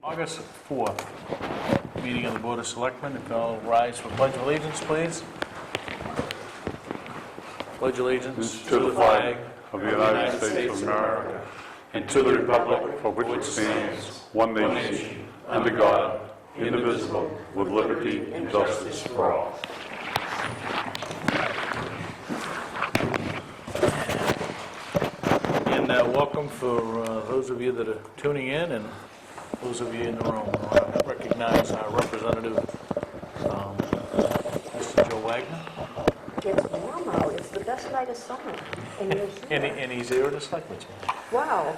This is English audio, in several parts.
August 4th, meeting of the Board of Selectmen. If you'll rise for Pledge of Allegiance, please. Pledge allegiance to the flag of the United States of America and to the republic for which it stands, one nation, under God, indivisible, with liberty and justice for all. And welcome for those of you that are tuning in and those of you in the room. I want to recognize our representative, Mr. Joe Wagner. It's warm out. It's the best night of summer. And you're here. And he's here at the Selectmen's meeting. Wow.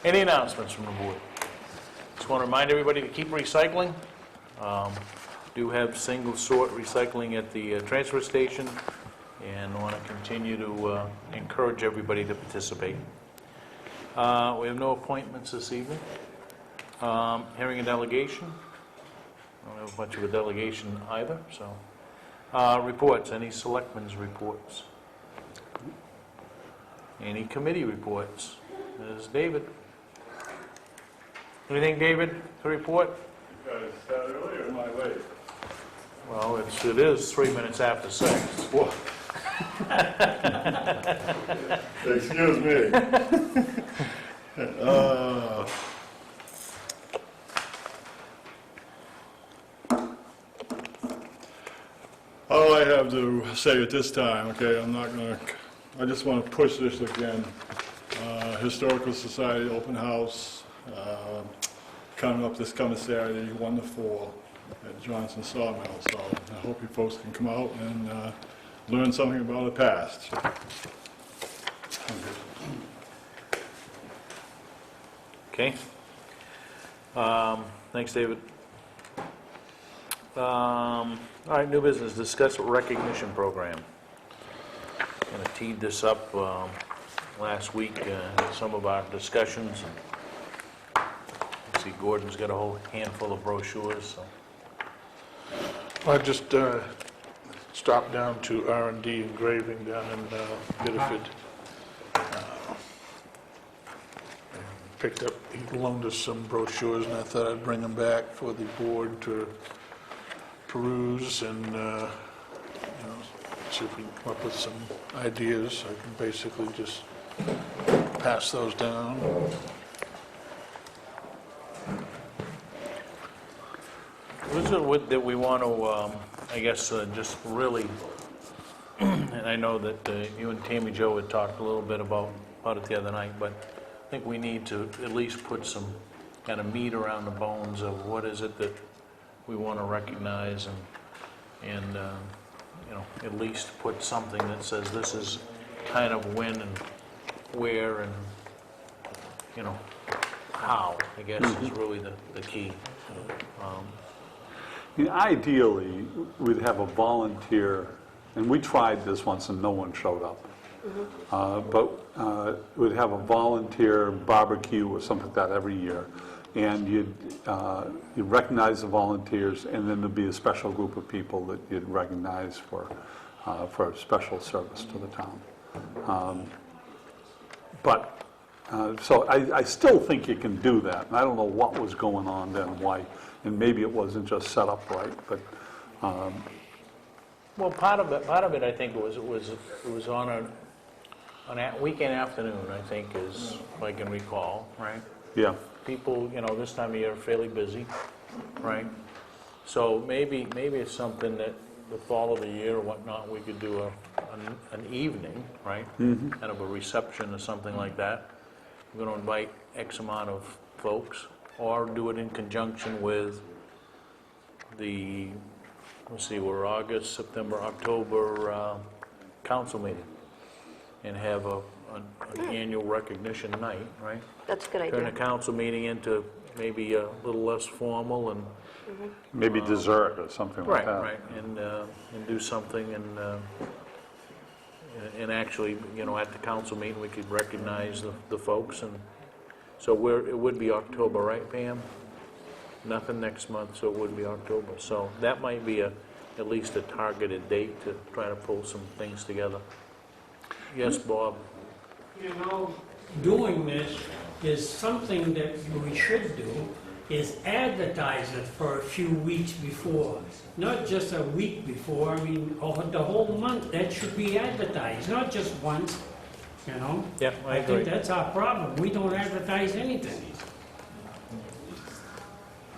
Any announcements from the board? Just want to remind everybody to keep recycling. Do have single sort recycling at the transfer station, and want to continue to encourage everybody to participate. We have no appointments this evening. Hearing a delegation. I don't have much of a delegation either, so. Reports, any selectmen's reports? Any committee reports? There's David. Anything, David, to report? You guys started earlier in my way. Well, it is 3 minutes after 6. Excuse me. All I have to say at this time, okay, I just want to push this again. Historical Society open house, coming up this coming Saturday, 1 to 4 at Johnson Sawmill. So I hope you folks can come out and learn something about the past. Okay. Thanks, David. All right, new business, discuss recognition program. Kind of teed this up last week, some of our discussions. See, Gordon's got a whole handful of brochures, so. I just stopped down to R&D Engraving down in Biddeford. Picked up, he loaned us some brochures, and I thought I'd bring them back for the board to peruse and see if we can come up with some ideas. I can basically just pass those down. What is it that we want to, I guess, just really, and I know that you and Tammy Jo had talked a little bit about it the other night, but I think we need to at least put some kind of meat around the bones of what is it that we want to recognize, and at least put something that says this is kind of when and where and, how, I guess, is really the key. Ideally, we'd have a volunteer, and we tried this once and no one showed up. But we'd have a volunteer barbecue or something like that every year. And you'd recognize the volunteers, and then there'd be a special group of people that you'd recognize for special service to the town. So I still think you can do that. And I don't know what was going on then, why, and maybe it wasn't just set up right. But Well, part of it, I think, it was on a weekend afternoon, I think, is, if I can recall, right? yeah, People, this time of year are fairly busy, right? So maybe it's something that the fall of the year or whatnot, we could do an evening, right? Kind of a reception or something like that. We're going to invite X amount of folks, or do it in conjunction with the, let's see, we're August, September, October council meeting, and have an annual recognition night, right? That's a good Turn the idea. council meeting into maybe a little less formal and. maybe dessert or something like that. Right, and do something and actually, at the council meeting, we could recognize the folks, and so it would be October, right, Pam? Nothing next month, so it would be October. So that might be at least a targeted date to try to pull some things together. Yes, Bob? Doing this is something that we should do, is advertise it for a few weeks before, not just a week before, I mean, the whole month, that should be advertised, not just once, you know? Yeah, I think agree. that's our problem, we don't advertise anything.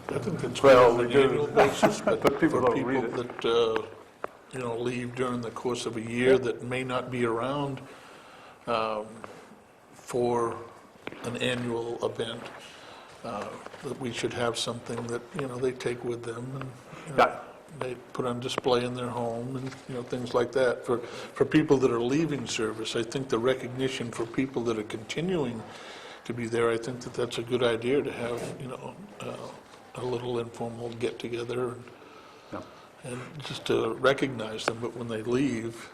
I think it's Well, on we an do. annual basis, but But people for don't read people it. that, you know, leave during the course of a year that may not be around for an annual event, that we should have something that, you know, they take with them and, you know, Yeah. they put on display in their home and, you know, things like that. For people that are leaving service, I think the recognition for people that are continuing to be there, I think that that's a good idea to have, you know, a little informal get-together Yeah. and just to recognize them, but when they leave,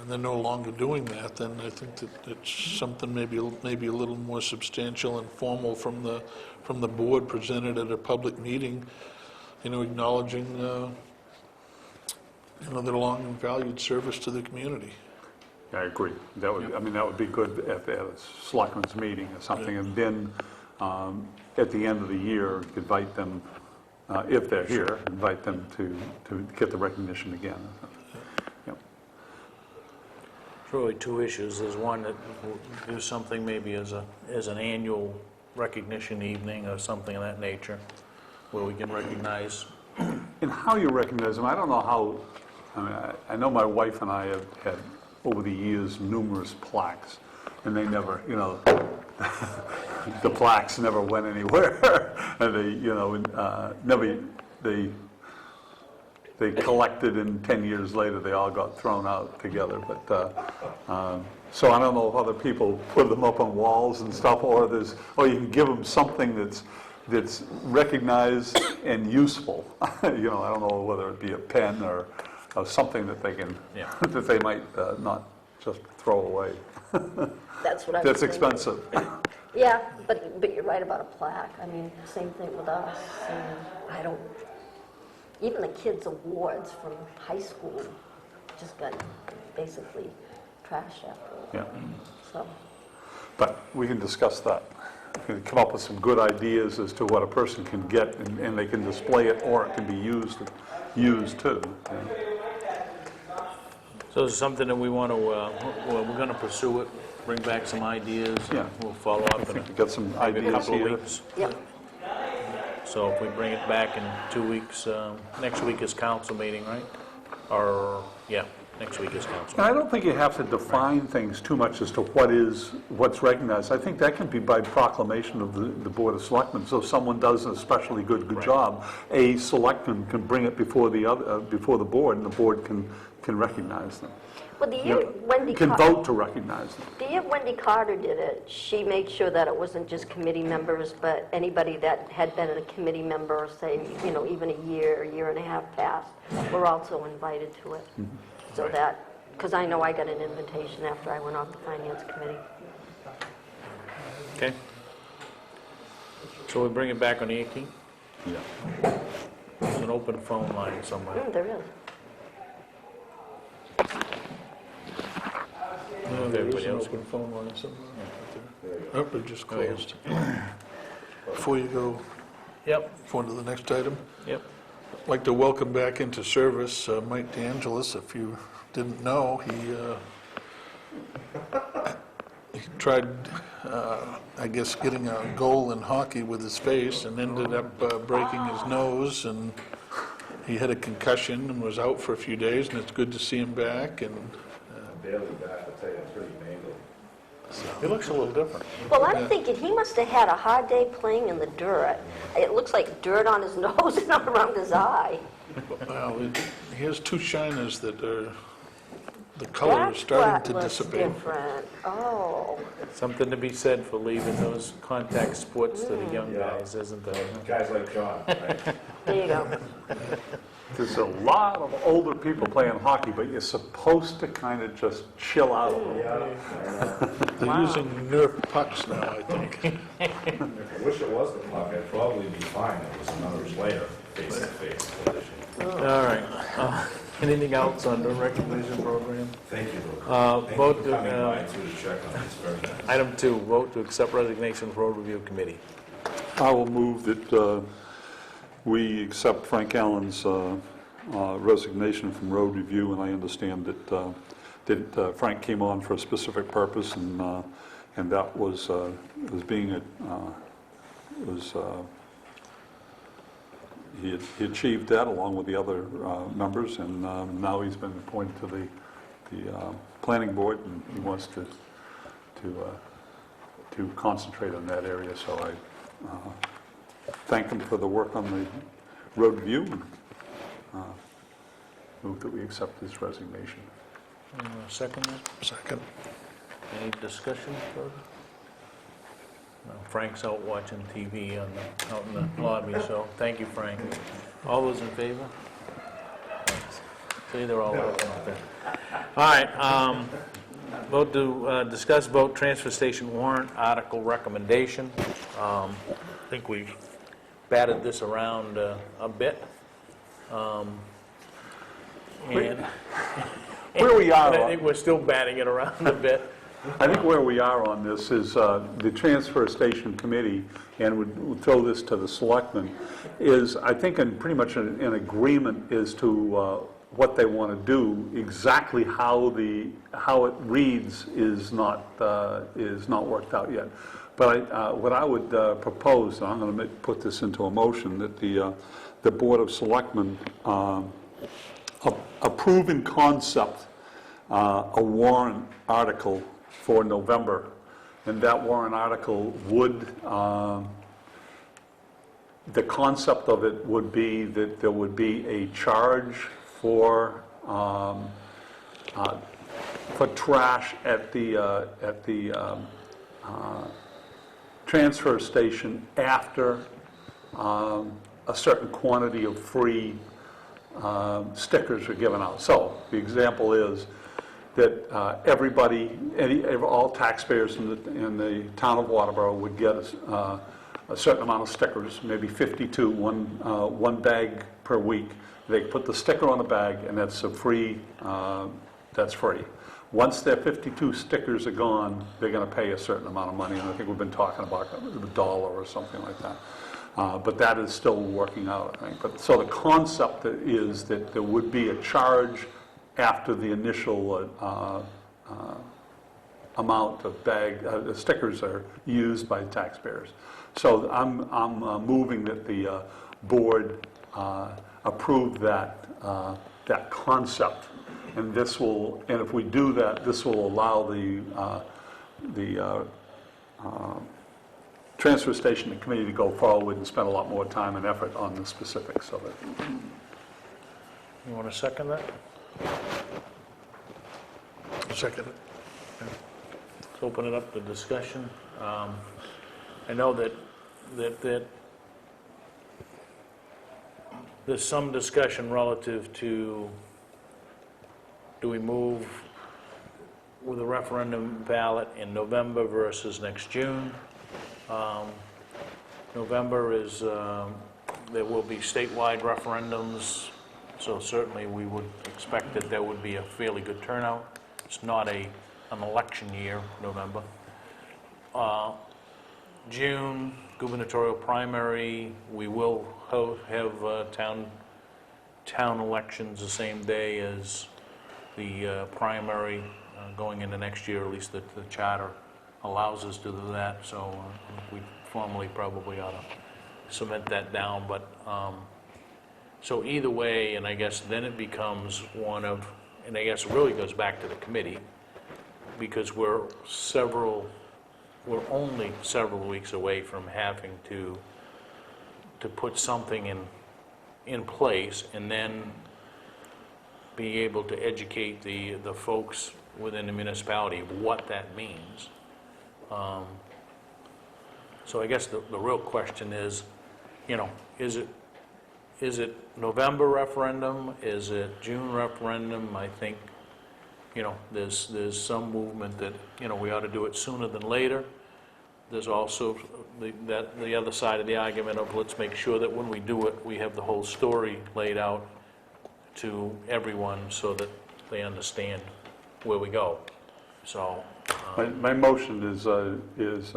and they're no longer doing that, then I think that it's something maybe a little more substantial and formal from the board presented at a public meeting, you know, acknowledging, you know, their long and valued service to the community. I agree. That would, I mean, that would be good at a selectmen's meeting or something, and then at the end of the year, invite them, if they're here, invite them to get the recognition again. Yep. It's really two issues. There's one that we'll do something maybe as an annual recognition evening or something of that nature, where we can recognize. And how you recognize them, I don't know how, I mean, I know my wife and I have had, over the years, numerous plaques, and they never, you know, the plaques never went anywhere, and they, you know, never, they collected, and 10 years later, they all got thrown out together, but, so I don't know if other people put them up on walls and stuff, or you can give them something that's recognized and useful. You know, I don't know whether it be a pen or something that they can, Yeah. that they might not just throw away. That's what I was That's thinking. expensive. Yeah, but you're right about a plaque. I mean, same thing with us. I don't, even the kids' awards from high school just got basically trashed after a while. Yeah. So, But we can discuss that. We can come up with some good ideas as to what a person can get, and they can display it, or it can be used too. So it's something that we want to, we're going to pursue it, bring back some ideas, and Yeah. we'll follow I up in think we've got some maybe a ideas couple of here. weeks. yep. So if we bring it back in 2 weeks, next week is council meeting, right? Or, yeah, next week is council. And I don't think you have to define things too much as to what's recognized. I think that can be by proclamation of the Board of Selectmen. So if someone does an especially good job, a selectman can bring it before the board, and the board can recognize them. Well, the You year know, Wendy can Carter, vote to recognize them. the year Wendy Carter did it, she made sure that it wasn't just committee members, but anybody that had been a committee member, say, you know, even a year and a half past, were also invited to it. So that, because I know I got an invitation after I went off the finance committee. Okay? So we bring it back on the 18th? Yeah. There's an open phone line somewhere. There is. Everybody else Open phone line somewhere. Oh, it just closed. Before you go Yep, on to the next item, yep. I'd like to welcome back into service Mike DeAngelis. If you didn't know, he tried, I guess, getting a goal in hockey with his face and ended up breaking his nose, and he had a concussion and was out for a few days, and it's good to see him back. And Barely back, I'll tell you, it's pretty mangled. It looks a little different. Well, I'm thinking he must have had a hard day playing in the dirt. It looks like dirt on his nose and around his eye. well, he has two shiners that are, the color is starting to That's what dissipate. looks different. Oh, Something to be said for leaving those contact sports to the young Yeah. guys, isn't there? Guys like John, right? there you go. There's a lot of older people playing hockey, but you're supposed to kind of just chill out a little. Yeah. They're using Nerf pucks now, I think. If I wish it was the puck, I'd probably be fine. It was another player face-to-face collision. All right. Anything else on the recognition program? Thank you, Luke. Vote Thank you to, for coming by too to check on this, very nice. Item 2, vote to accept resignation of Road Review Committee. I will move that we accept Frank Allen's resignation from road review, and I understand that Frank came on for a specific purpose, and that was he achieved that along with the other members, and now he's been appointed to the planning board, and he wants to concentrate on that area. So I thank him for the work on the road review, and move that we accept his resignation. Second that? Second. Any discussion further? No, Frank's out watching TV out in the lobby, so thank you, Frank. All those in favor? See, they're all out there. All right, vote to discuss vote transfer station warrant article recommendation. I think we've batted this around a bit. And Where we are, I think we're still batting it around a bit. I think where we are on this is the transfer station committee, and we'll throw this to the selectmen, is I think pretty much an agreement as to what they want to do. Exactly how it reads is not worked out yet. But what I would propose, and I'm going to put this into a motion, that the Board of Selectmen approve in concept a warrant article for November, and that warrant article would, the concept of it would be that there would be a charge for trash at the transfer station after a certain quantity of free stickers are given out. So the example is that all taxpayers in the town of Waterboro would get a certain amount of stickers, maybe 52, one bag per week. They put the sticker on the bag, and that's free. Once their 52 stickers are gone, they're going to pay a certain amount of money, and I think we've been talking about $1 or something like that. But that is still working out, I think. But so the concept is that there would be a charge after the initial amount of stickers are used by taxpayers. So I'm moving that the board approve that concept, and if we do that, this will allow the transfer station committee to go forward and spend a lot more time and effort on the specifics of it. You want to second that? Second. Let's open it up to discussion. I know that there's some discussion relative to, do we move with a referendum ballot in November versus next June? November is, there will be statewide referendums, so certainly we would expect that there would be a fairly good turnout. It's not an election year, November. June, gubernatorial primary, we will have town elections the same day as the primary going into next year, at least the charter allows us to do that, so we formally probably ought to cement that down. But so either way, and I guess then it becomes one of, and I guess it really goes back to the committee, because we're only several weeks away from having to put something in place, and then be able to educate the folks within the municipality of what that means. So I guess the real question is, is it November referendum? Is it June referendum? I think, there's some movement that, we ought to do it sooner than later. There's also the other side of the argument of let's make sure that when we do it, we have the whole story laid out to everyone so that they understand where we go. So, My motion is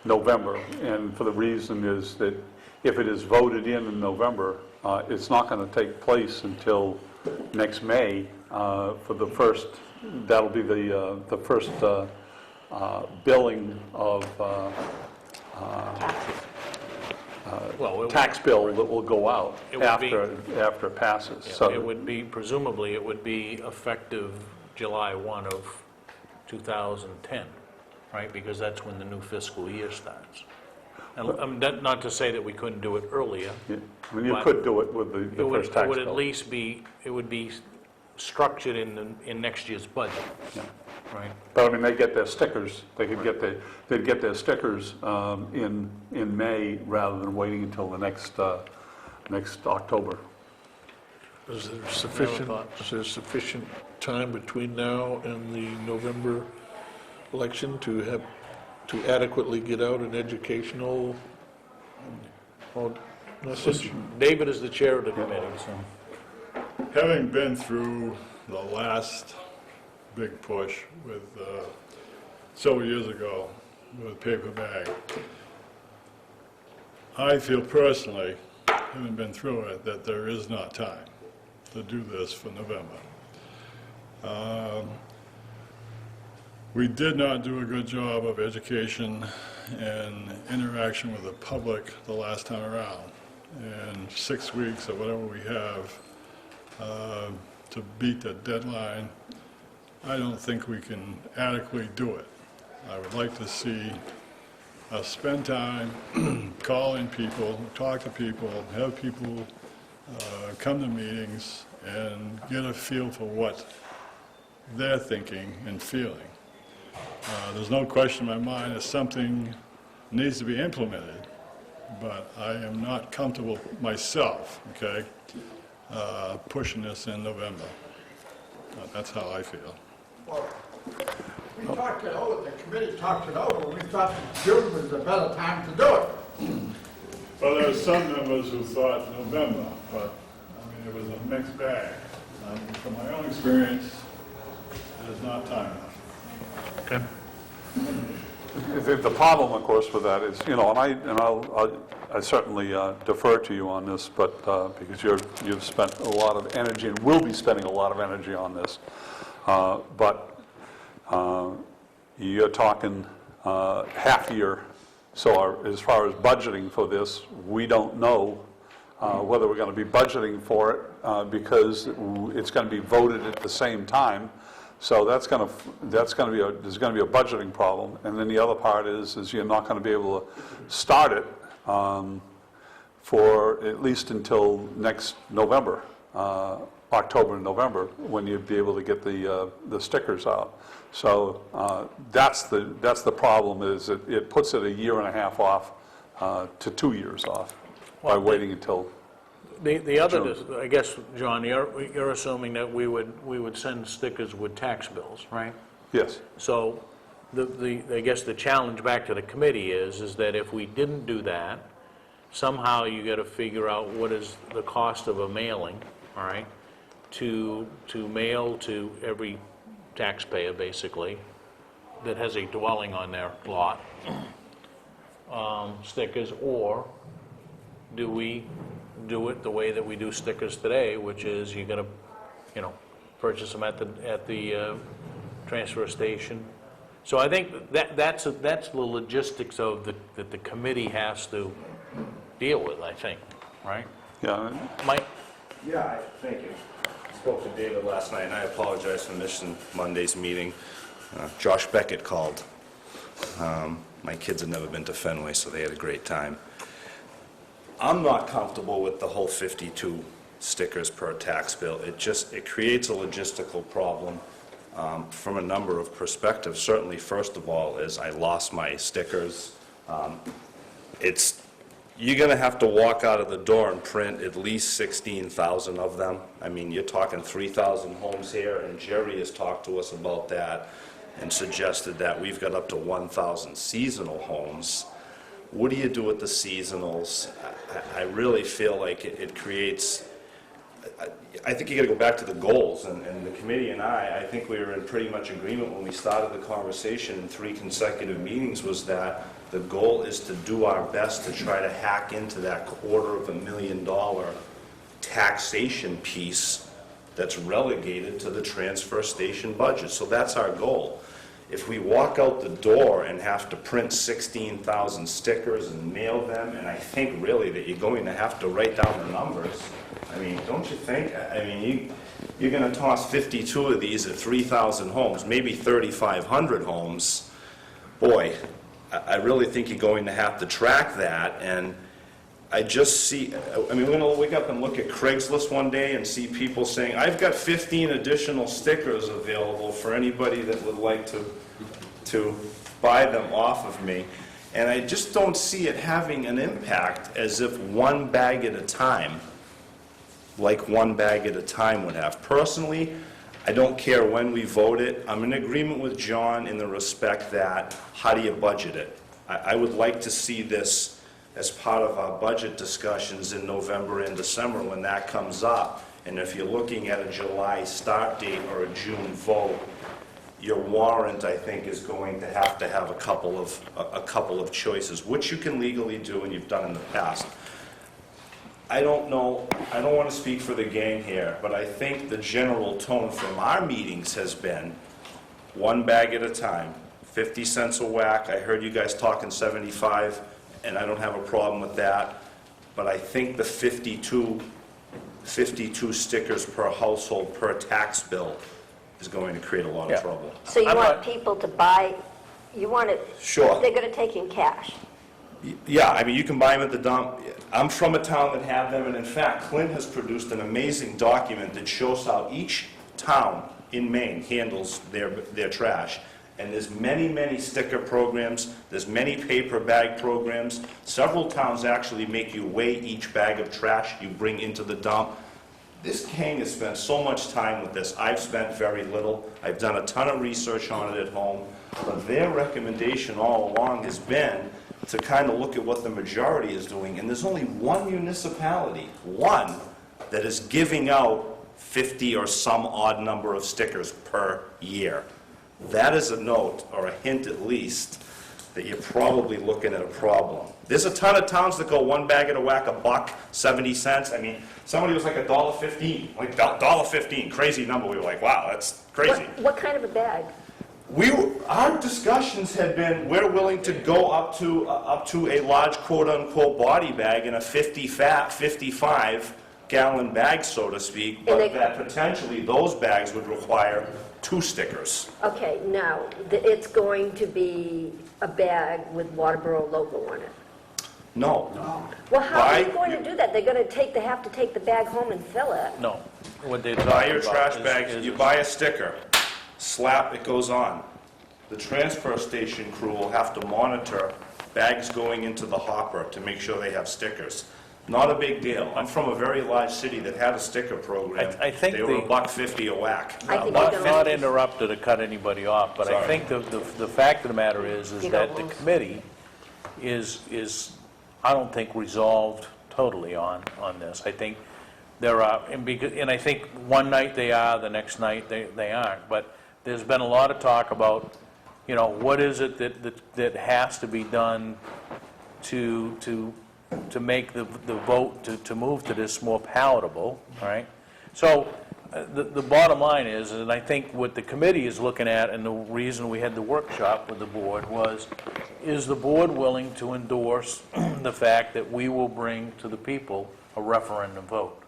November, and for the reason is that if it is voted in November, it's not going to take place until next May for the first, that'll be the first billing of well, tax bill that will go out It would be- after it passes. it So would be, presumably, it would be effective July 1 of 2010, right? Because that's when the new fiscal year starts. And not to say that we couldn't do it earlier. yeah, I mean, you But could do it with the first tax It would at bill. least be, it would be structured in next year's budget, Yeah. right? But I mean, they get their stickers, they'd get their stickers in May rather than waiting until the next October. Is there sufficient, thoughts? is there sufficient time between now and the November election to adequately get out an educational message? David is the chair of the committee, so. Having been through the last big push with, several years ago, with paper bag, I feel personally, having been through it, that there is not time to do this for November. We did not do a good job of education and interaction with the public the last time around. And 6 weeks or whatever we have to beat the deadline, I don't think we can adequately do it. I would like to see us spend time, call in people, talk to people, have people come to meetings and get a feel for what they're thinking and feeling. There's no question in my mind that something needs to be implemented, but I am not comfortable myself, okay, pushing this in November. That's how I feel. Well, we talked it over, the committee talked it over, we thought June was a better time to do it. Well, there are some members who thought November, but, I mean, it was a mixed bag. From my own experience, it is not time enough. Okay. The problem, of course, with that is, and I certainly defer to you on this, but because you've spent a lot of energy and will be spending a lot of energy on this, but you're talking half year. So as far as budgeting for this, we don't know whether we're going to be budgeting for it because it's going to be voted at the same time. So there's going to be a budgeting problem. And then the other part is you're not going to be able to start it for at least until next November, October and November, when you'd be able to get the stickers out. So that's the problem, is it puts it a year and a half off to 2 years off by waiting until. The other, June. I guess, John, you're assuming that we would send stickers with tax bills, right? Yes. So I guess the challenge back to the committee is that if we didn't do that, somehow you got to figure out what is the cost of a mailing, all right, to mail to every taxpayer, basically, that has a dwelling on their lot, stickers, or do we do it the way that we do stickers today, which is you're going to, purchase them at the transfer station. So I think that's the logistics of that the committee has to deal with, I think, right? Yeah. Mike? Yeah, thank you. I spoke to David last night, and I apologize for missing Monday's meeting. Josh Beckett called. My kids had never been to Fenway, so they had a great time. I'm not comfortable with the whole 52 stickers per tax bill. It creates a logistical problem from a number of perspectives. Certainly, first of all, is I lost my stickers. You're going to have to walk out of the door and print at least 16,000 of them. I mean, you're talking 3,000 homes here, and Jerry has talked to us about that and suggested that we've got up to 1,000 seasonal homes. What do you do with the seasonals? I really feel like it creates I think you gotta go back to the goals, and the committee and I think we were in pretty much agreement when we started the conversation in 3 consecutive meetings, was that the goal is to do our best to try to hack into that $250,000 taxation piece that's relegated to the transfer station budget. So that's our goal. If we walk out the door and have to print 16,000 stickers and mail them, and I think really that you're going to have to write down the numbers, I mean, don't you think? I mean, you're going to toss 52 of these at 3,000 homes, maybe 3,500 homes. Boy, I really think you're going to have to track that, and I just see, I mean, we're going to wake up and look at Craigslist one day and see people saying, I've got 15 additional stickers available for anybody that would like to buy them off of me. And I just don't see it having an impact as if one bag at a time, like one bag at a time would have. Personally, I don't care when we vote it. I'm in agreement with John in the respect that, how do you budget it? I would like to see this as part of our budget discussions in November and December when that comes up. And if you're looking at a July start date or a June vote, your warrant, I think, is going to have a couple of choices, which you can legally do and you've done in the past. I don't know, I don't want to speak for the gang here, but I think the general tone from our meetings has been one bag at a time, 50 cents a whack. I heard you guys talking 75. And I don't have a problem with that, but I think the 52 stickers per household per tax bill is going to create a lot of trouble. So you want people to buy, you want it, Sure. they're going to take in cash. Yeah, I mean, you can buy them at the dump. I'm from a town that have them, and in fact, Clint has produced an amazing document that shows how each town in Maine handles their trash. And there's many, many sticker programs, there's many paper bag programs. Several towns actually make you weigh each bag of trash you bring into the dump. This gang has spent so much time with this. I've spent very little. I've done a ton of research on it at home. But their recommendation all along has been to kind of look at what the majority is doing. And there's only one municipality, one, that is giving out 50 or some odd number of stickers per year. That is a note, or a hint at least, that you're probably looking at a problem. There's a ton of towns that go one bag at a whack, $1.70. I mean, somebody was like $1.15, like $1.15, crazy number. We were like, wow, that's crazy. What kind of a bag? Our discussions had been, we're willing to go up to a large quote-unquote body bag in a 55-gallon bag, so to speak, but that potentially those bags would require 2 stickers. Okay, now, it's going to be a bag with Waterboro logo on it. No. Well, how are you Buy- going to do that? They're going to have to take the bag home and fill it. No. What they're Buy talking your about trash is- bags, is- you buy a sticker, slap, it goes on. The transfer station crew will have to monitor bags going into the hopper to make sure they have stickers. Not a big deal. I'm from a very large city that had a sticker program. I think They were the- $1.50 a whack. I think Not you're not going interrupt or to cut anybody off, but I Sorry. think the fact of the matter is You that don't the lose. committee is, I don't think, resolved totally on this. I think there are, and I think one night they are, the next night they aren't, but there's been a lot of talk about, you know, what is it that has to be done to make the vote to move to this more palatable, right? So the bottom line is, and I think what the committee is looking at, and the reason we had the workshop with the board was, is the board willing to endorse the fact that we will bring to the people a referendum vote,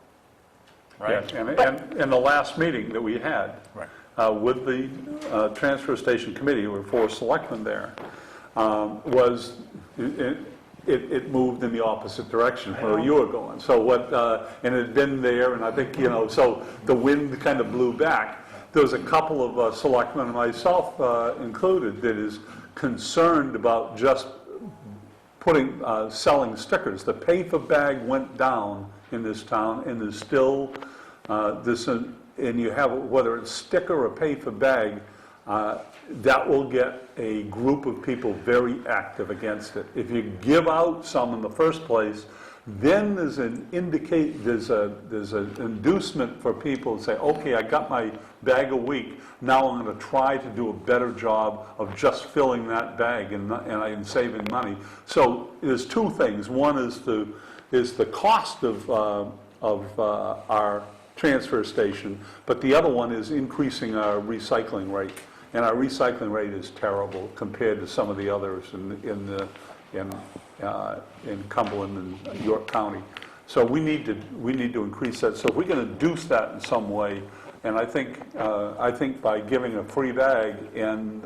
right? Yeah, and in the last meeting that we had, Right. with the Transfer Station Committee, there were 4 selectmen there, was, it moved in the opposite direction where you were going. So and it had been there, and I think, you know, so the wind kind of blew back. There was a couple of selectmen, and myself included, that is concerned about just selling stickers. The paper bag went down in this town, and there's still and you have, whether it's sticker or paper bag, that will get a group of people very active against it. If you give out some in the first place, Then there's an there's an inducement for people to say, okay, I got my bag a week, now I'm going to try to do a better job of just filling that bag and I'm saving money. So there's two things. One is the cost of our transfer station, but the other one is increasing our recycling rate. And our recycling rate is terrible compared to some of the others in Cumberland and York County. So we need to increase that. So if we can induce that in some way, and I think by giving a free bag and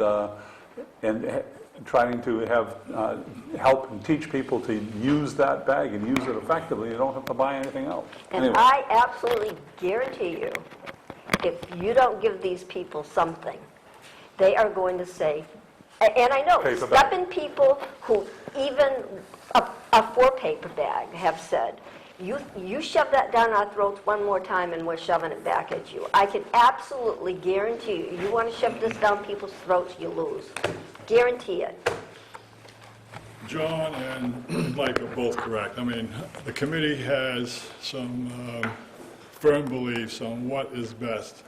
trying to have help and teach people to use that bag and use it effectively, you don't have to buy anything else. And Anyway. I absolutely guarantee you, if you don't give these people something, they are going to say, and I know, Paper bag. step-in people who even a four-paper bag have said, you shove that down our throats one more time and we're shoving it back at you. I can absolutely guarantee you, you want to shove this down people's throats, you lose. Guarantee it. John and Mike are both correct. I mean, the committee has some firm beliefs on what is best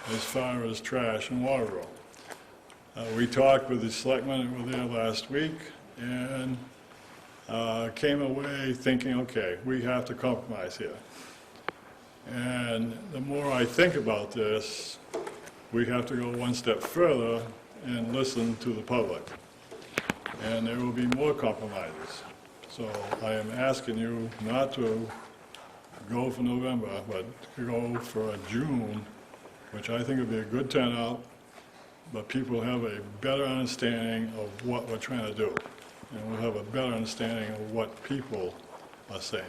as far as trash and Waterboro. We talked with the selectmen who were there last week and came away thinking, okay, we have to compromise here. And the more I think about this, we have to go one step further and listen to the public. And there will be more compromises. So I am asking you not to go for November, but to go for a June, which I think would be a good turnout, but people have a better understanding of what we're trying to do. And we'll have a better understanding of what people are saying.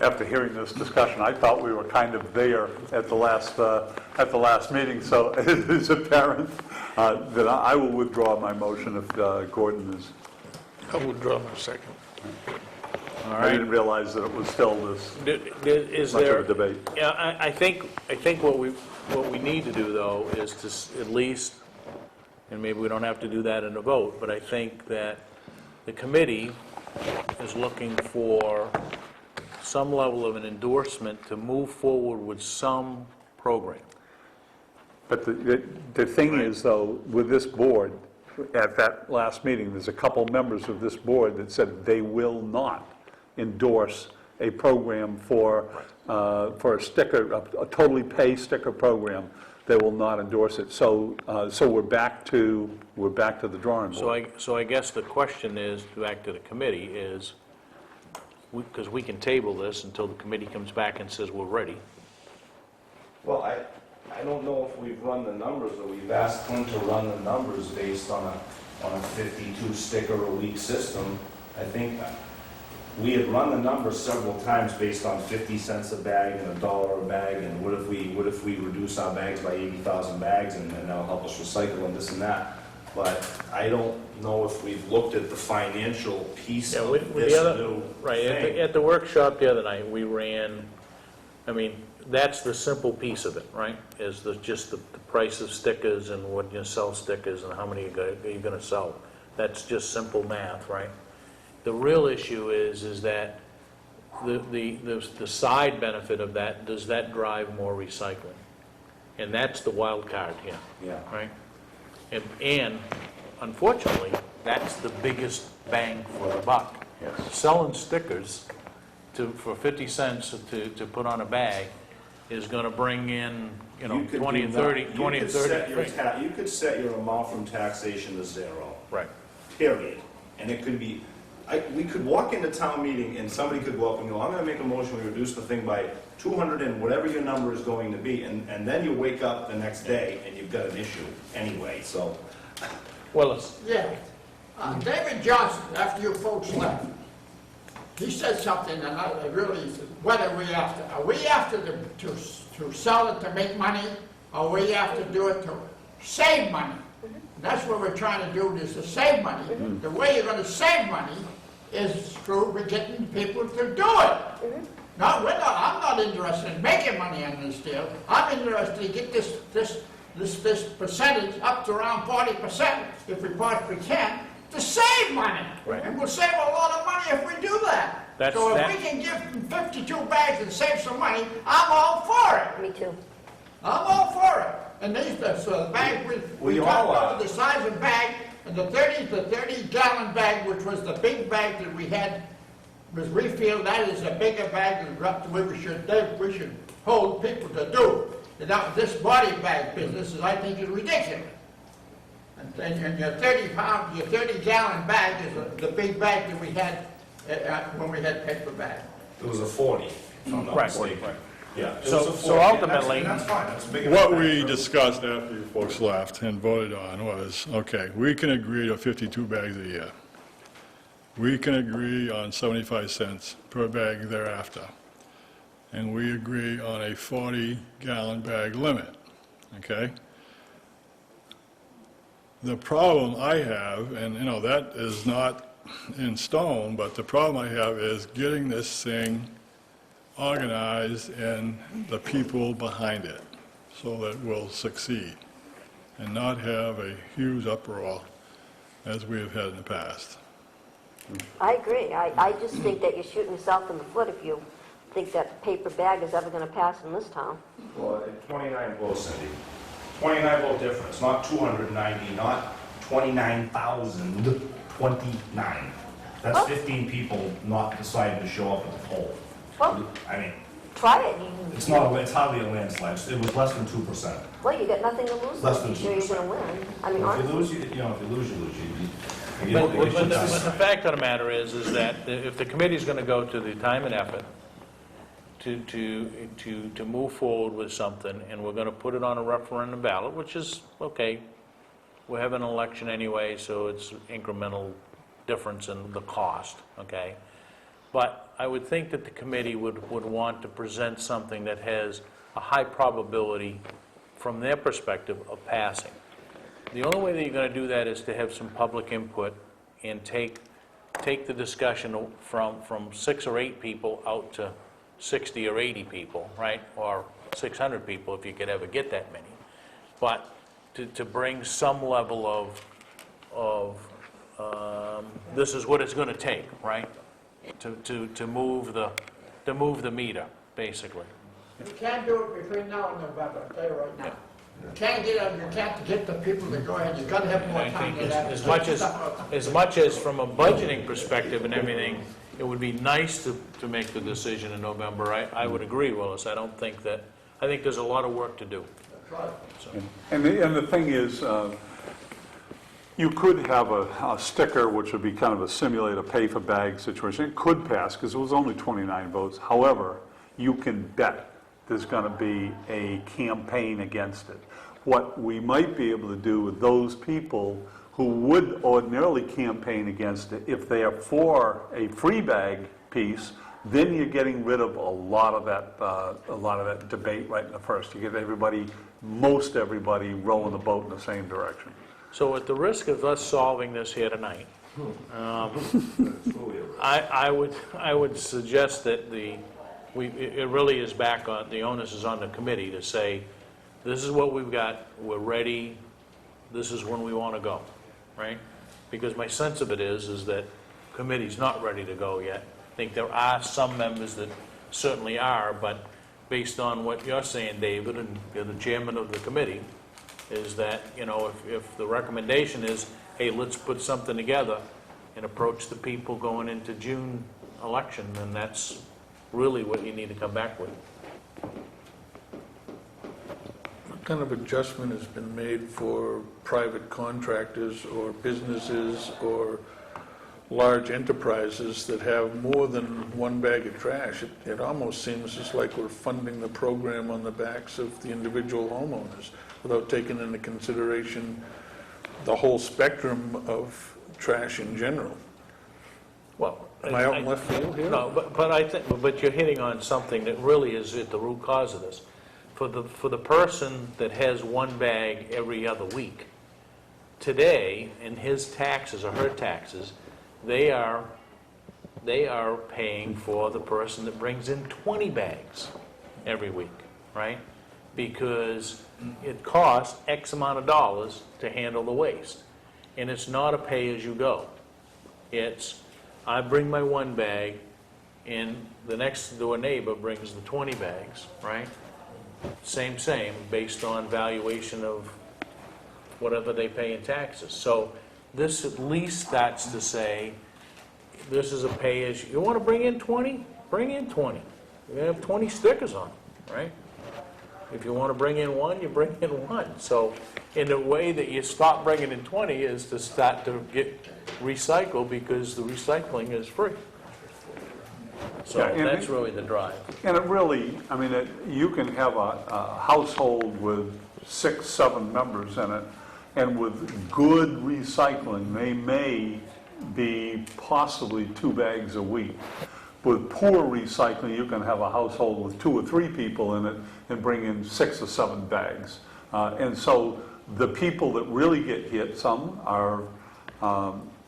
After hearing this discussion, I thought we were kind of there at the last meeting, so it is apparent that I will withdraw my motion if Gordon is. I'll withdraw my second. All I right. didn't realize that it was still this Is much there? of a debate. Yeah, I think what we need to do, though, is to at least, and maybe we don't have to do that in a vote, but I think that the committee is looking for some level of an endorsement to move forward with some program. But the thing is, though, with this board, at that last meeting, there's a couple members of this board that said they will not endorse a program for a sticker, a totally pay sticker program. They will not endorse it. So we're back to the drawing board. So I guess the question is, back to the committee, is, because we can table this until the committee comes back and says we're ready. Well, I don't know if we've run the numbers, or we've asked Clint to run the numbers based on a 52 sticker a week system. I think we had run the numbers several times based on 50 cents a bag and $1 a bag, and what if we reduce our bags by 80,000 bags and that'll help us recycle and this and that. But I don't know if we've looked at the financial piece of this new Right, thing. at the workshop the other night, we ran, I mean, that's the simple piece of it, right? Is just the price of stickers and what you sell stickers and how many are you going to sell. That's just simple math, right? The real issue is that the side benefit of that, does that drive more recycling? And that's the wild card here, Yeah. right? And unfortunately, that's the biggest bang for the buck. Yes. Selling stickers for 50 cents to put on a bag is going to bring in, You could 20 do and that. 30, You 20 and could set 30. your you could set your amount from taxation to zero, Right. period. And it could be, we could walk into town meeting and somebody could go up and go, I'm gonna make a motion, we reduce the thing by 200 and whatever your number is going to be, and then you wake up the next day and you've got an issue anyway, so. Well, it's, Yeah. David Johnson, after you folks left, he said something, and I really, what are we after? Are we after to sell it to make money, or we have to do it to save money? That's what we're trying to do, is to save money. The way you're gonna save money is through getting people to do it. I'm not interested in making money on this deal. I'm interested to get this percentage up to around 40%, if we possibly can, to save money. Right. And we'll save a lot of money if we do that. That's, So if that, we can give them 52 bags and save some money, I'm all for it. Me too. I'm all for it. And these, the bag, we talked about the size of bag, and the 30-gallon bag, which was the big bag that we had, was refilled, that is a bigger bag than we should hold people to do. And now, this body bag business, I think, is ridiculous. And your 30-pound, your 30-gallon bag is the big bag that we had when we had paper bag. It was a 40, if I'm not Right, mistaken. right. Yeah. it So- was a so 40, and ultimately- that's fine, that's big enough What bag we for- discussed after you folks left and voted on was, okay, we can agree to 52 bags a year. We can agree on 75 cents per bag thereafter. And we agree on a 40-gallon bag limit, okay? The problem I have, and that is not in stone, but the problem I have is getting this thing organized and the people behind it so that we'll succeed and not have a huge uproar as we have had in the past. I agree. I just think that you're shooting yourself in the foot if you think that paper bag is ever going to pass in this town. Well, 29 votes, Cindy. 29 vote difference, not 290, not 29,000, 29. That's Oh. 15 people not deciding to show up at the poll. Well, I mean, try it. it's not, it's hardly a landslide, it was less than 2%. Well, you got nothing to lose. Less if than you're sure you're 2%. going to win. I mean, If you honestly. lose, if you lose, you lose. You but, get- but the fact of the matter is that if the committee's gonna go to the time and effort to move forward with something, and we're gonna put it on a referendum ballot, which is, okay, we have an election anyway, so it's incremental difference in the cost, okay? But I would think that the committee would want to present something that has a high probability, from their perspective, of passing. The only way that you're going to do that is to have some public input and take the discussion from 6 or 8 people out to 60 or 80 people, right? Or 600 people if you could ever get that many. But to bring some level of this is what it's going to take, right? To move the meter, basically. You can't do it between now and November, I'll tell you right now. You can't get the people to go ahead, you gotta have more I time think than that. as much as from a budgeting perspective and everything, it would be nice to make the decision in November. I would agree, Willis. I think there's a lot of work to do. That's right. And the thing is, you could have a sticker, which would be kind of a simulate a pay-for-bag situation. It could pass, because it was only 29 votes. However, you can bet there's going to be a campaign against it. What we might be able to do with those people who would ordinarily campaign against it, if they are for a free bag piece, then you're getting rid of a lot of that debate right in the first. You get most everybody rowing the boat in the same direction. So at the risk of us solving this here tonight, I would suggest that it really is back on, the onus is on the committee to say, this is what we've got, we're ready, this is when we want to go, right? Because my sense of it is that committee's not ready to go yet. I think there are some members that certainly are, but based on what you're saying, David, and you're the chairman of the committee, is that, if the recommendation is, hey, let's put something together and approach the people going into June election, then that's really what you need to come back with. What kind of adjustment has been made for private contractors or businesses or large enterprises that have more than one bag of trash? It almost seems just like we're funding the program on the backs of the individual homeowners without taking into consideration the whole spectrum of trash in general. Well, Am I out in left field here? No, but you're hitting on something that really is at the root cause of this. For the person that has one bag every other week, today, in his taxes or her taxes, they are paying for the person that brings in 20 bags every week, right? Because it costs X amount of dollars to handle the waste. And it's not a pay-as-you-go. It's, I bring my one bag, and the next door neighbor brings the 20 bags, right? Same, based on valuation of whatever they pay in taxes. So this at least starts to say, this is a you want to bring in 20? Bring in 20. You're going to have 20 stickers on them, right? If you want to bring in one, you bring in one. So in a way that you stop bringing in 20 is to start to get recycled, because the recycling is free. So Yeah, and that's really the drive. And it really, I mean, you can have a household with 6, 7 members in it, and with good recycling, they may be possibly 2 bags a week. With poor recycling, you can have a household with 2 or 3 people in it and bring in 6 or 7 bags. And so the people that really get hit, some are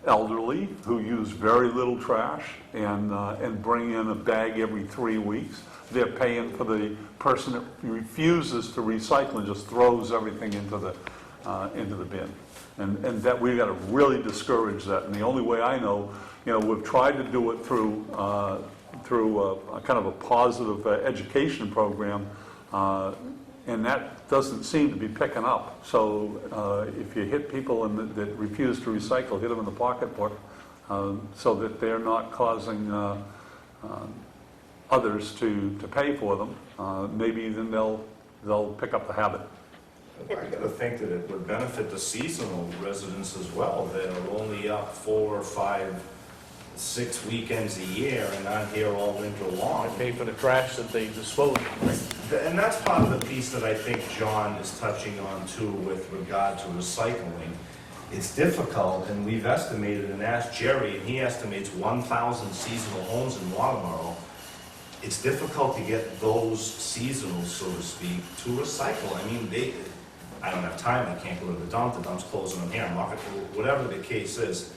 elderly who use very little trash and bring in a bag every 3 weeks. They're paying for the person that refuses to recycle and just throws everything into the bin. And that we've got to really discourage that. And the only way I know, we've tried to do it through a kind of a positive education program, and that doesn't seem to be picking up. So if you hit people that refuse to recycle, hit them in the pocketbook, so that they're not causing others to pay for them, maybe then they'll pick up the habit. I gotta think that it would benefit the seasonal residents as well, that are only up 4 or 5, 6 weekends a year and not here all winter long. Pay for the trash that they dispose of. And that's part of the piece that I think John is touching on too with regard to recycling. It's difficult, and we've estimated and asked Jerry, and he estimates 1,000 seasonal homes in Waterboro. It's difficult to get those seasonals, so to speak, to recycle. I mean, I don't have time, I can't go to the dump's closing on here, I'm not gonna, whatever the case is.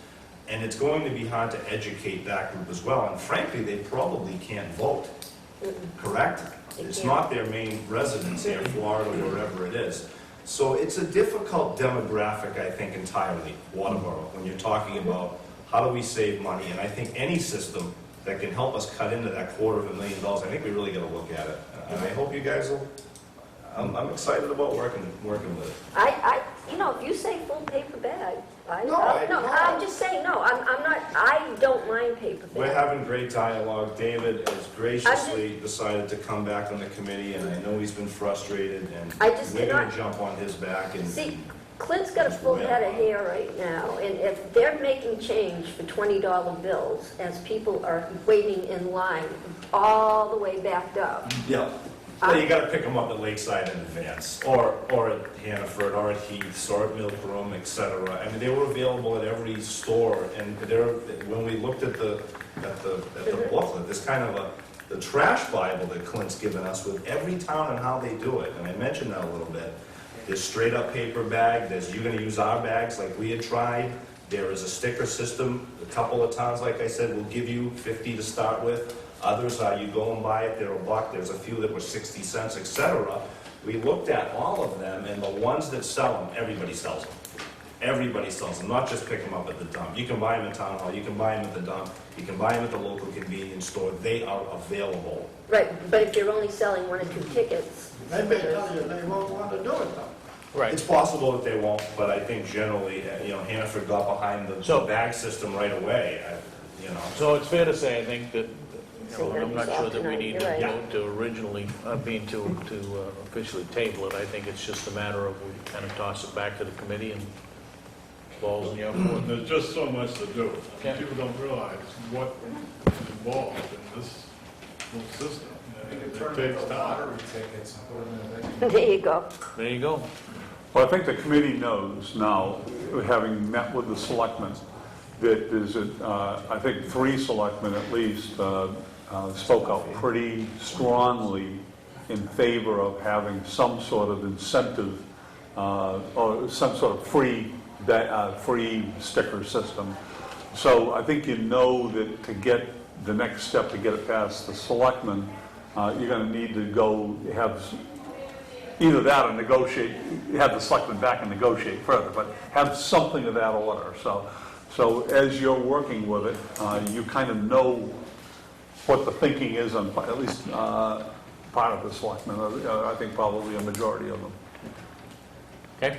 And it's going to be hard to educate that group as well, and frankly, they probably can't vote, correct? It's not their main residence here, Florida, wherever it is. So it's a difficult demographic, I think, entirely, Waterboro, when you're talking about how do we save money, and I think any system that can help us cut into that $250,000, I think we really gotta look at it. And I hope you guys will, I'm excited about working with it. If you say full paper bag, No, I'm just saying, I don't mind paper We're bag. having great dialogue. David has graciously decided to come back on the committee, and I know he's been frustrated, and I just we're gonna cannot- jump on his back and. See, Clint's got a full head of hair right now, and if they're making change for $20 bills, as people are waiting in line all the way backed up, Yeah. Well, you gotta pick them up at Lakeside in advance, or at Hannaford, or at Heath's, or at Milk Room, et cetera. I mean, they were available at every store, and when we looked at the booklet, there's kind of the trash Bible that Clint's given us with every town and how they do it, and I mentioned that a little bit. There's straight up paper bag, you're gonna use our bags like we had tried. There is a sticker system. A couple of towns, like I said, will give you 50 to start with. Others are, you go and buy it, they're $1. There's a few that were 60 cents, etc. We looked at all of them, and the ones that sell them, everybody sells them. Everybody sells them, not just pick them up at the dump. You can buy them in town hall, you can buy them at the dump, you can buy them at the local convenience store. They are available. right, but if you're only selling 1 or 2 tickets. They may tell you they won't want to do it though. Right. It's possible that they won't, but I think generally, Hannaford got behind the bag system right away, So it's fair to say, I think that, So I'm not sure that we need to you're right. vote to originally, to officially table it. I think it's just a matter of we kind of toss it back to the committee and balls in your court. There's just so much to do. Yeah. People don't realize what is involved in this whole system. It takes time. There you go. There you go. Well, I think the committee knows now, having met with the selectmen, that there's, I think, 3 selectmen at least spoke out pretty strongly in favor of having some sort of incentive or some sort of free sticker system. So I think you know that to get the next step to get it past the selectmen, you're going to need to go have either that or negotiate, have the selectmen back and negotiate further, but have something of that order. So as you're working with it, you kind of know what the thinking is on, at least part of the selectmen, I think probably a majority of them. Okay?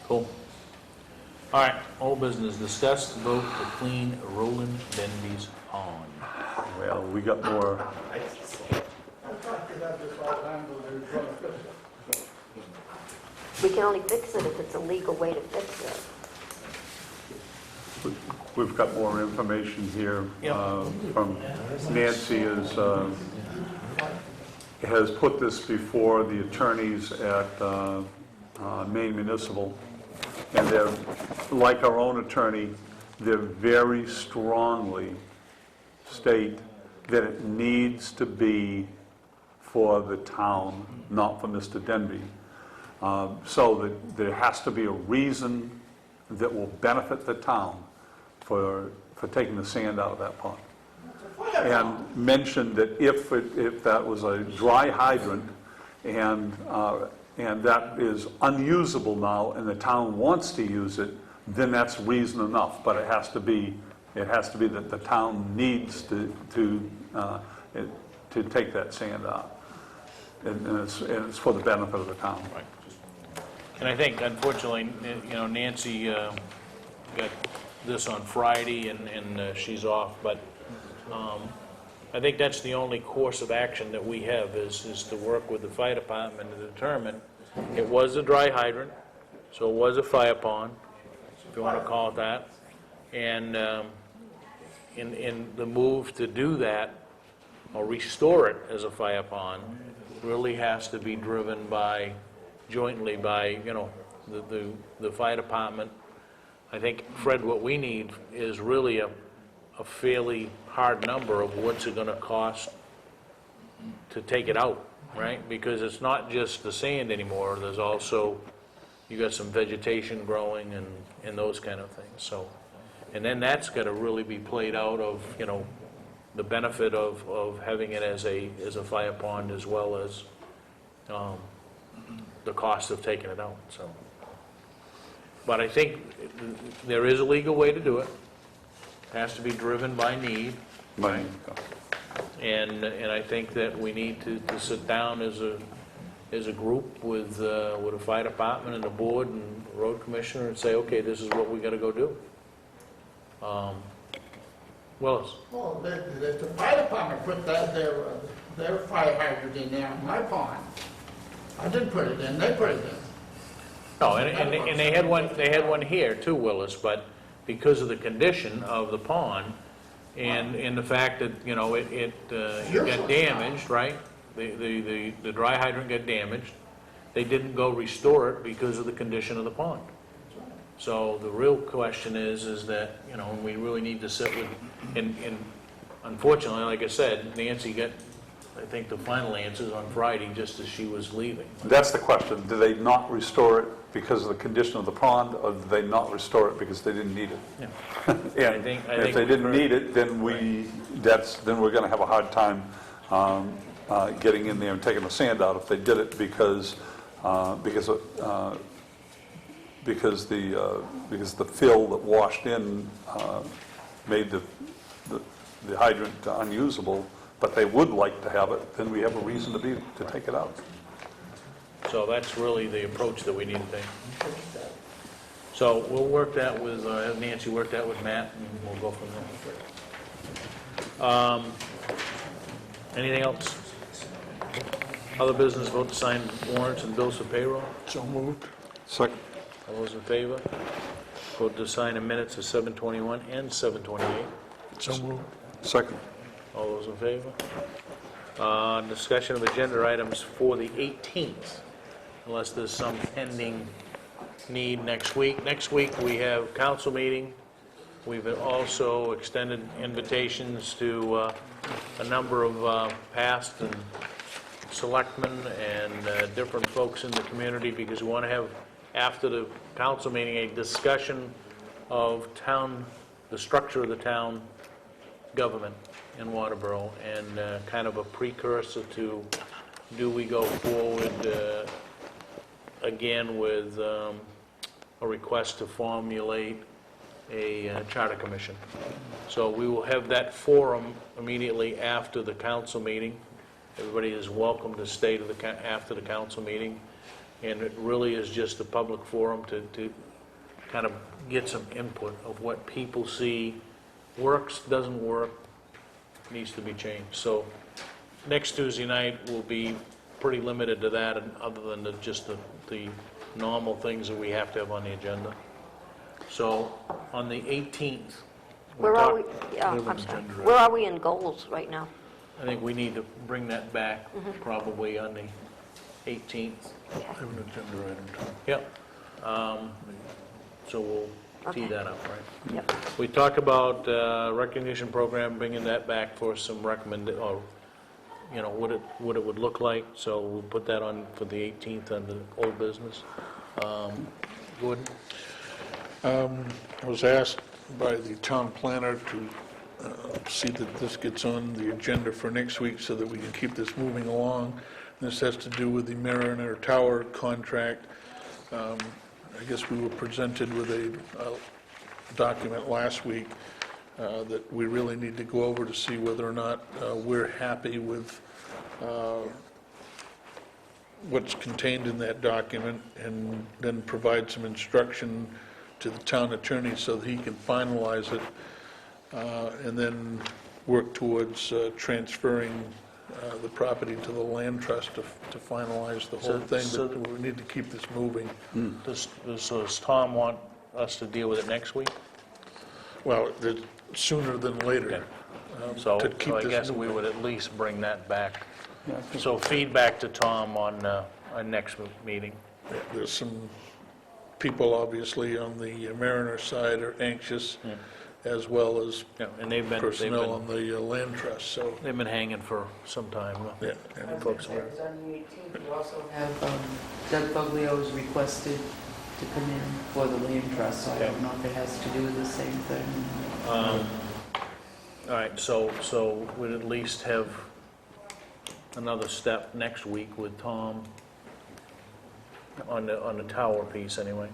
Cool. All right, old business, discuss the vote to clean Roland Denby's pond. Well, we got more, We can only fix it if it's a legal way to fix it. we've got more information here Yep. from Nancy has put this before the attorneys at Maine Municipal, and they're, like our own attorney, they're very strongly state that it needs to be for the town, not for Mr. Denby. So that there has to be a reason that will benefit the town for taking the sand out of that pond. And mentioned that if that was a dry hydrant and that is unusable now and the town wants to use it, then that's reason enough. But it has to be that the town needs to take that sand out. And it's for the benefit of the town. Right. And I think, unfortunately, Nancy got this on Friday, and she's off, but I think that's the only course of action that we have, is to work with the fire department to determine, it was a dry hydrant, so it was a fire pond, if you want to call it that, and in the move to do that, or restore it as a fire pond, really has to be driven jointly by, the fire department. I think, Fred, what we need is really a fairly hard number of what's it gonna cost to take it out, right? Because it's not just the sand anymore, there's also, you got some vegetation growing and those kind of things, so. And then that's gotta really be played out of, the benefit of having it as a fire pond, as well as the cost of taking it out, so. But I think there is a legal way to do it. Has to be driven by need, Right. and I think that we need to sit down as a group with a fire department and the board and road commissioner and say, okay, this is what we gotta go do. Willis? Well, the fire department put their fire hydrant in there in my pond. I didn't put it in, they put it in. No, and they had one here too, Willis, but because of the condition of the pond and the fact that, it got damaged, right? The dry hydrant got damaged. They didn't go restore it because of the condition of the pond. So the real question is that, we really need to sit with, and unfortunately, like I said, Nancy got, I think, the final answers on Friday, just as she was leaving. That's the question. Do they not restore it because of the condition of the pond, or do they not restore it because they didn't need it? Yeah. And if they didn't need it, then we're going to have a hard time getting in there and taking the sand out. If they did it because the fill that washed in made the hydrant unusable, but they would like to have it, then we have a reason to take it out. So that's really the approach that we need to take. So we'll work that with, have Nancy work that with Matt, and we'll go from there. Anything else? Other business, vote to sign warrants and bills for payroll. So moved. Second. All those in favor? Vote to sign the minutes of 7:21 and 7:28. So moved. Second. All those in favor? Discussion of agenda items for the 18th, unless there's some pending need next week. Next week, we have council meeting. We've also extended invitations to a number of past and selectmen and different folks in the community, because we want to have, after the council meeting, a discussion of the structure of the town government in Waterboro, and kind of a precursor to, do we go forward again with a request to formulate a charter commission. So we will have that forum immediately after the council meeting. Everybody is welcome to stay to after the council meeting. And it really is just a public forum to kind of get some input of what people see works, doesn't work, needs to be changed. So next Tuesday night will be pretty limited to that, and other than just the normal things that we have to have on the agenda. So on the 18th, Where are we, yeah, We have an I'm sorry. agenda Where are we in goals right now? I think we need to bring that back probably on the 18th. I have an agenda item, Tom. Yep. So we'll tee Okay. that up, right? Yep. We talked about recognition program, bringing that back for some or, you know, what it would look like. So we'll put that on for the 18th under old business. Gordon? I was asked by the town planner to see that this gets on the agenda for next week so that we can keep this moving along. This has to do with the Mariner Tower contract. I guess we were presented with a document last week that we really need to go over to see whether or not we're happy with what's contained in that document, and then provide some instruction to the town attorney so that he can finalize it, and then work towards transferring the property to the land trust to finalize the whole thing, So- but we need to keep this moving. So does Tom want us to deal with it next week? Well, sooner than later. So to keep I this guess we moving. would at least bring that back. Yeah, I think- So feedback to Tom on next meeting. There's some people, obviously, on the Mariner side are anxious, as well as Yeah, and they've personnel on the land trust, so, been hanging for some time. yeah. Folks are- It's on the 18th, we also have Doug Buglio is requested to come in for the land trust, so I don't know if it has to do with the same thing. All right, so we'd at least have another step next week with Tom on the tower piece, anyway.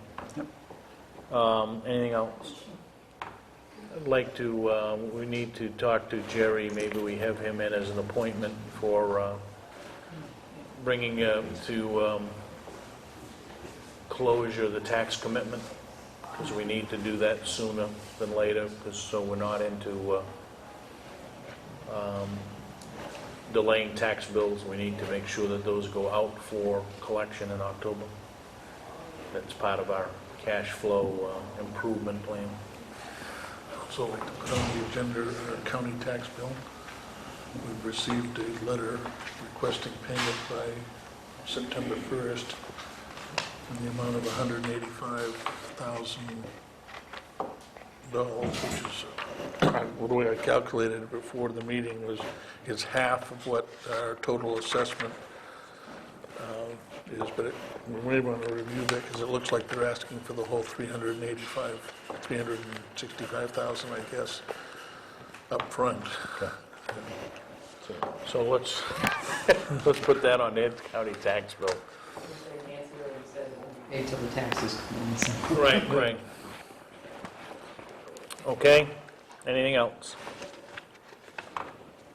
Anything else? I'd like to, we need to talk to Jerry, maybe we have him in as an appointment for bringing to closure the tax commitment, because we need to do that sooner than later, because so we're not into delaying tax bills. We need to make sure that those go out for collection in October. That's part of our cash flow improvement plan. Also like to put on the agenda our county tax bill. We've received a letter requesting payment by September 1st in the amount of $185,000, which is, well, the way I calculated it before the meeting is half of what our total assessment is, but we may want to review that because it looks like they're asking for the whole 365,000, I guess, up front. So let's put that on the county tax bill. Nancy already said it won't be paid till the taxes come in, so. Right. Okay, anything else?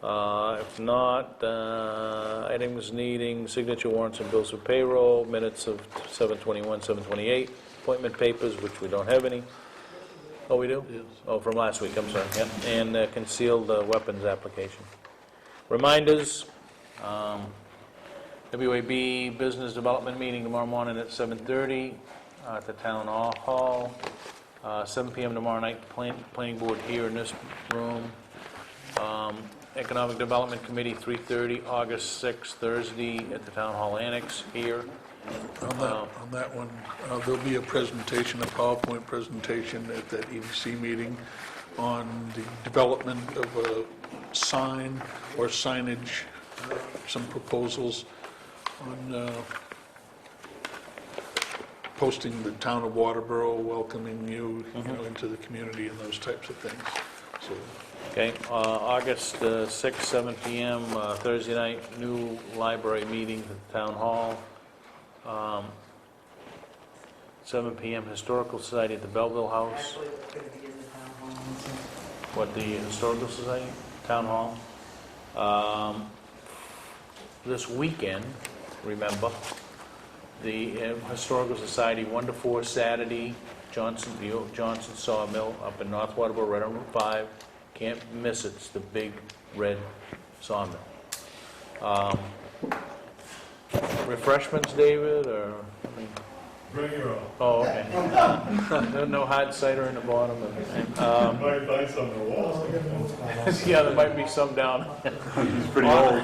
If not, items needing signature warrants and bills for payroll, minutes of 7/21, 7/28, appointment papers, which we don't have any. Oh, we do? Yes. Oh, from last week, I'm sorry, yep, and concealed weapons application. Reminders, WAB Business Development Meeting tomorrow morning at 7:30 at the Town Hall. 7 PM tomorrow night, planning board here in this room. Economic Development Committee, 3:30, August 6th, Thursday, at the Town Hall Annex here. On that one, there'll be a presentation, a PowerPoint presentation at that EDC meeting on the development of a sign or signage, some proposals on posting the town of Waterboro, welcoming you, into the community and those types of things. So Okay, August 6th, 7 PM, Thursday night, new library meeting at the Town Hall. 7 PM, Historical Society at the Belleville House. Actually, it's going to be in the town hall. So What, the Historical Society, Town Hall? This weekend, remember, the Historical Society, 1 to 4 Saturday, Johnson, the old Johnson Sawmill up in North Waterboro, right on Route 5. Can't miss it, it's the big red sawmill. Refreshments, David, or? Bring your own. Oh, okay. No hard cider in the bottom. Might find some in the walls. Yeah, there might be some down. He's pretty old.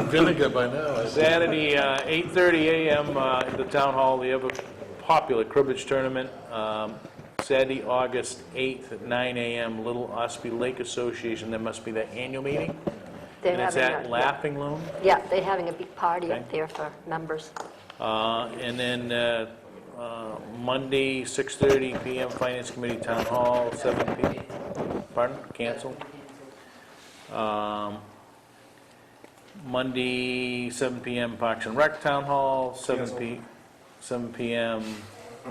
Vinegar by now. Saturday, 8:30 a.m. At the Town Hall, the ever popular cribbage tournament. Saturday, August 8th at 9 a.m., Little Ospey Lake Association, there must be their annual meeting. They're And it's having at a- Laughing Loon. Yeah, they're having a big party Okay. up there for members. And then Monday, 6:30 p.m., Finance Committee, Town Hall, 7 p.m. Pardon? Cancel? Monday, 7 p.m., Parks and Rec, Town Hall, 7 p.m.,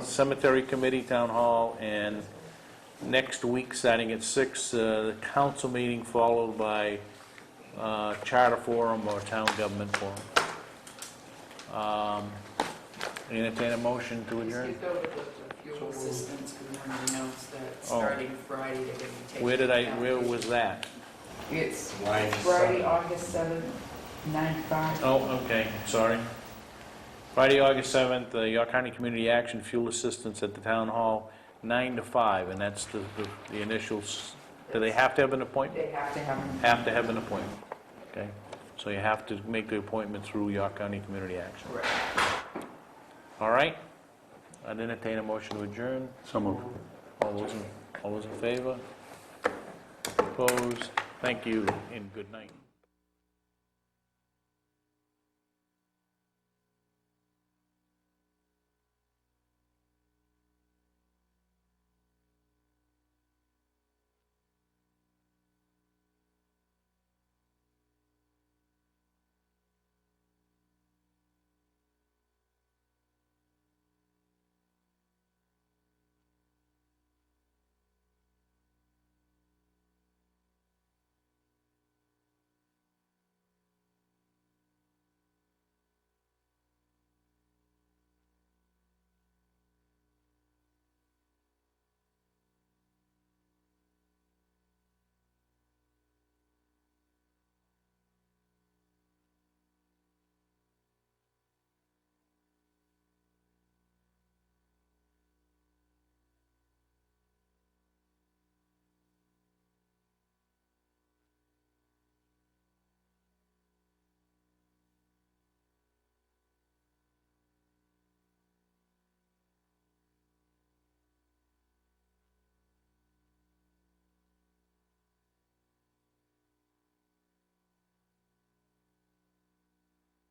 Cemetery Committee, Town Hall, and next week, starting at 6, the council meeting followed by Charter Forum or Town Government Forum. Entertain a motion to we adjourn? skipped over the fuel assistance because we wanted to announce that Oh. starting Friday, they're going to be taking. Where was that? It's Line Friday, August 7th, 9 to 5. Oh, okay, sorry. Friday, August 7th, York County Community Action Fuel Assistance at the Town Hall, 9 to 5, and that's the initials. Do they have to have an appointment? They have to have them. Have to have an appointment, okay? So you have to make the appointment through York County Community Action. Correct. All right? I'd entertain a motion to adjourn. So moved. All those in favor? Opposed? Thank you, and good night.